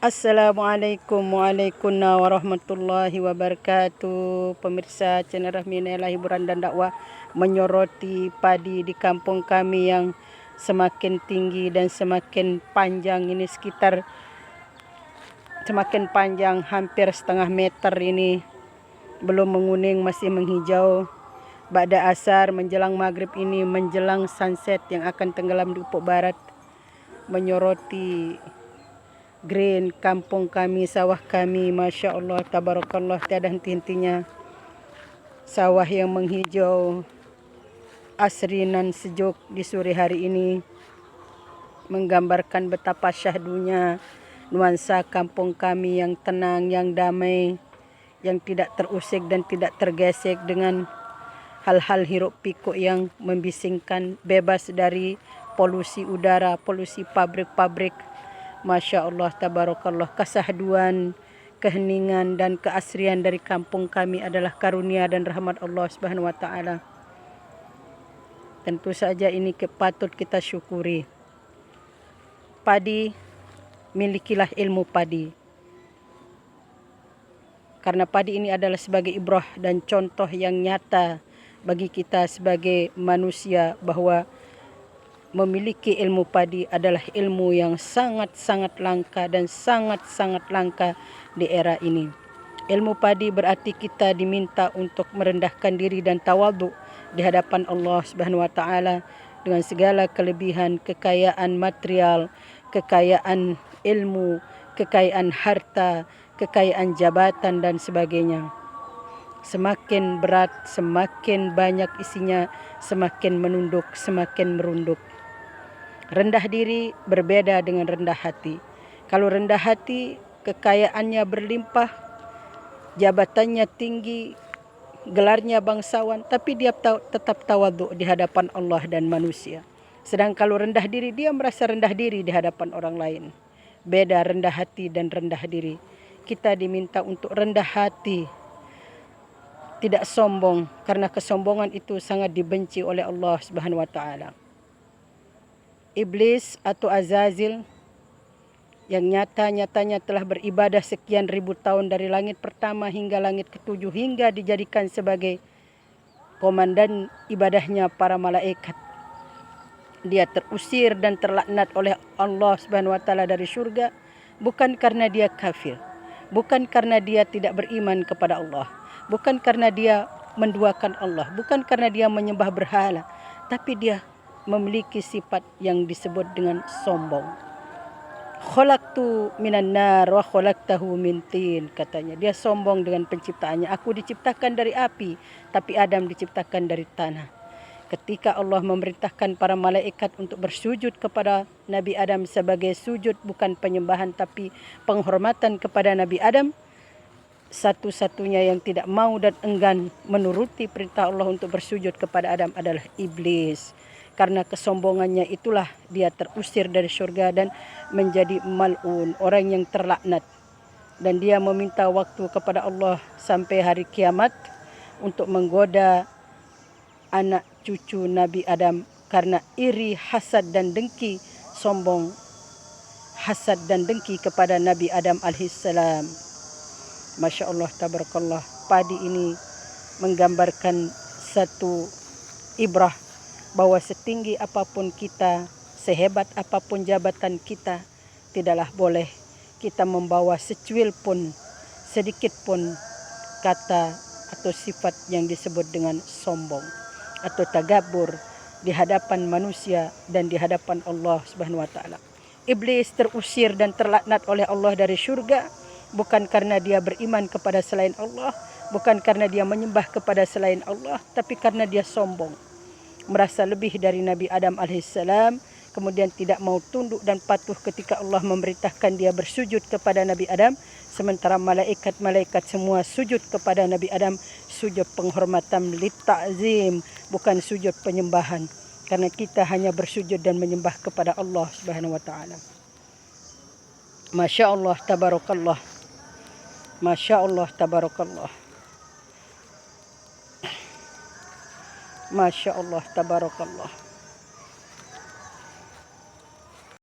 Assalamualaikum warahmatullahi wabarakatuh. Pemirsa channel Rahmi Nailah Hiburan dan Dakwah menyoroti padi di kampung kami yang semakin tinggi dan semakin panjang. Ini sekitar semakin panjang hampir setengah meter ini. Belum menguning, masih menghijau. Ba'da asar menjelang maghrib ini, menjelang sunset yang akan tenggelam di ufuk barat, menyoroti green kampung kami, sawah kami. Masya Allah, tabarakallah, tiada henti-hentinya. Sawah yang menghijau, asri nan sejuk di sore hari ini, menggambarkan betapa syahdunya nuansa kampung kami yang tenang, yang damai, yang tidak terusik dan tidak tergesek dengan hal-hal hiruk pikuk yang membisingkan, bebas dari polusi udara, polusi pabrik-pabrik. Masya Allah, tabarakallah, kesahduan, keheningan dan keasrian dari kampung kami adalah karunia dan rahmat Allah Subhanahu wa taala. Tentu saja ini patut kita syukuri. Padi, milikilah ilmu padi. Karena padi ini adalah sebagai ibrah dan contoh yang nyata bagi kita sebagai manusia bahwa memiliki ilmu padi adalah ilmu yang sangat-sangat langka dan sangat-sangat langka di era ini. Ilmu padi berarti kita diminta untuk merendahkan diri dan tawadhu di hadapan Allah Subhanahu wa taala dengan segala kelebihan, kekayaan material, kekayaan ilmu, kekayaan harta, kekayaan jabatan dan sebagainya. Semakin berat, semakin banyak isinya, semakin menunduk, semakin merunduk. Rendah diri berbeda dengan rendah hati. Kalau rendah hati, kekayaannya berlimpah, jabatannya tinggi, gelarnya bangsawan, tapi dia tetap tawadhu di hadapan Allah dan manusia. Sedang kalau rendah diri, dia merasa rendah diri di hadapan orang lain. Beda rendah hati dan rendah diri. Kita diminta untuk rendah hati, tidak sombong, karena kesombongan itu sangat dibenci oleh Allah Subhanahu wa taala. Iblis atau Azazil yang nyata-nyatanya telah beribadah sekian ribu tahun dari langit pertama hingga langit ketujuh, hingga dijadikan sebagai komandan ibadahnya para malaikat. Dia terusir dan terlaknat oleh Allah Subhanahu wa taala dari syurga, bukan karena dia kafir, bukan karena dia tidak beriman kepada Allah, bukan karena dia menduakan Allah, bukan karena dia menyembah berhala, tapi dia memiliki sifat yang disebut dengan sombong. Khalaqtu minan nar wa khalaqtahu min tin, katanya. Dia sombong dengan penciptaannya. Aku diciptakan dari api, tapi Adam diciptakan dari tanah. Ketika Allah memerintahkan para malaikat untuk bersujud kepada Nabi Adam sebagai sujud bukan penyembahan tapi penghormatan kepada Nabi Adam, satu-satunya yang tidak mau dan enggan menuruti perintah Allah untuk bersujud kepada Adam adalah iblis. Karena kesombongannya itulah dia terusir dari surga dan menjadi mal'un, orang yang terlaknat. Dan dia meminta waktu kepada Allah sampai hari kiamat untuk menggoda anak cucu Nabi Adam karena iri, hasad dan dengki, sombong, hasad dan dengki kepada Nabi Adam alaihissalam. Masya Allah, tabarakallah, padi ini menggambarkan satu ibrah bahwa setinggi apapun kita, sehebat apapun jabatan kita, tidaklah boleh kita membawa secuil pun, sedikit pun kata atau sifat yang disebut dengan sombong atau tagabur di hadapan manusia dan di hadapan Allah Subhanahu wa taala. Iblis terusir dan terlaknat oleh Allah dari syurga bukan karena dia beriman kepada selain Allah, bukan karena dia menyembah kepada selain Allah, tapi karena dia sombong, merasa lebih dari Nabi Adam alaihissalam, kemudian tidak mau tunduk dan patuh ketika Allah memerintahkan dia bersujud kepada Nabi Adam, sementara malaikat-malaikat semua sujud kepada Nabi Adam, sujud penghormatan litta'zim, bukan sujud penyembahan, karena kita hanya bersujud dan menyembah kepada Allah Subhanahu wa taala. Masya Allah, tabarakallah. Masya Allah, tabarakallah. Masya Allah, tabarakallah.